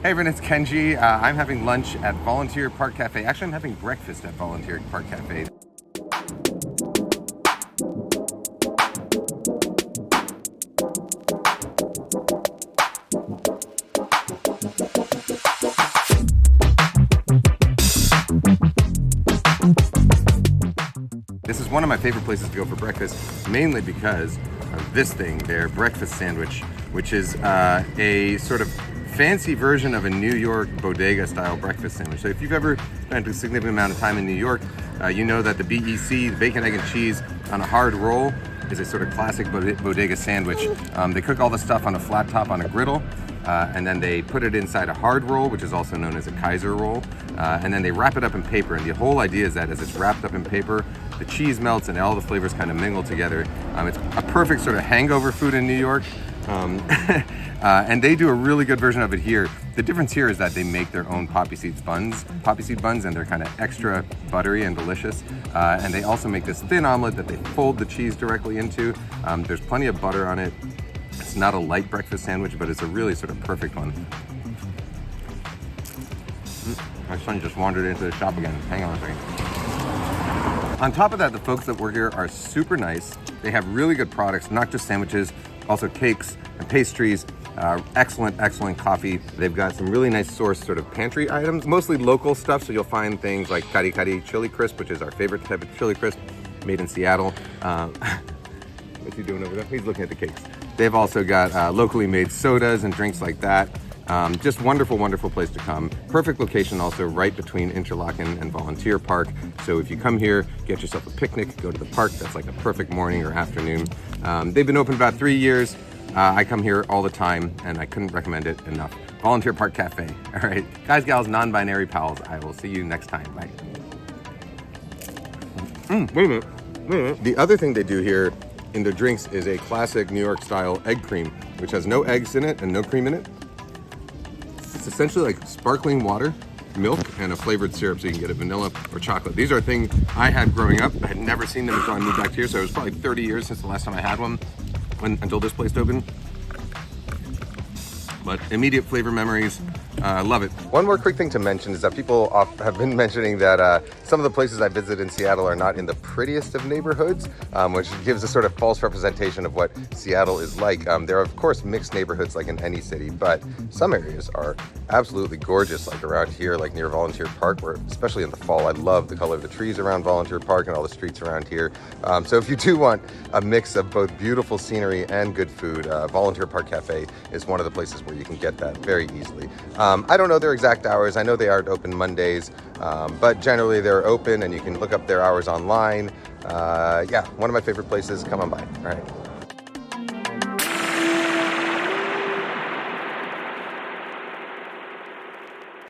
Hey everyone, it's Kenji. I'm having lunch at Volunteer Park Cafe. Actually, I'm having breakfast at Volunteer Park Cafe. This is one of my favorite places to go for breakfast, mainly because of this thing, their breakfast sandwich, which is a sort of fancy version of a New York bodega style breakfast sandwich. So if you've ever spent a significant amount of time in New York, you know that the BEC, the bacon, egg, and cheese on a hard roll, is a sort of classic bodega sandwich. They cook all the stuff on a flat top on a griddle, and then they put it inside a hard roll, which is also known as a Kaiser roll, and then they wrap it up in paper. And the whole idea is that as it's wrapped up in paper, the cheese melts and all the flavors kind of mingle together. It's a perfect sort of hangover food in New York. And they do a really good version of it here. The difference here is that they make their own poppy seed buns, and they're kind of extra buttery and delicious. And they also make this thin omelet that they fold the cheese directly into. There's plenty of butter on it. It's not a light breakfast sandwich, but it's a really sort of perfect one. My son just wandered into the shop again. Hang on a second. On top of that, the folks that work here are super nice. They have really good products, not just sandwiches, also cakes and pastries, excellent coffee. They've got some really nice sourced sort of pantry items, mostly local stuff. So you'll find things like Kari Kari chili crisp, which is our favorite type of chili crisp, made in Seattle. What's he doing over there? He's looking at the cakes. They've also got locally made sodas and drinks like that. Just wonderful place to come. Perfect location also right between Interlaken and Volunteer Park. So if you come here, get yourself a picnic, go to the park. That's like a perfect morning or afternoon. They've been open about 3 years. I come here all the time and I couldn't recommend it enough. Volunteer Park Cafe. All right, guys, gals, non-binary pals. I will see you next time. Bye. Wait a minute. The other thing they do here in their drinks is a classic New York style egg cream, which has no eggs in it and no cream in it. It's essentially like sparkling water, milk, and a flavored syrup, so you can get a vanilla or chocolate. These are things I had growing up. I had never seen them until I moved back here, so it was probably 30 years since the last time I had one until this place opened. But immediate flavor memories. I love it. One more quick thing to mention is that people have been mentioning that some of the places I visit in Seattle are not in the prettiest of neighborhoods, which gives a sort of false representation of what Seattle is like. There are, of course, mixed neighborhoods like in any city, but some areas are absolutely gorgeous, like around here, like near Volunteer Park, where especially in the fall, I love the color of the trees around Volunteer Park and all the streets around here. So if you do want a mix of both beautiful scenery and good food, Volunteer Park Cafe is one of the places where you can get that very easily. I don't know their exact hours. I know they aren't open Mondays, but generally they're open and you can look up their hours online. Yeah, one of my favorite places. Come on by. All right.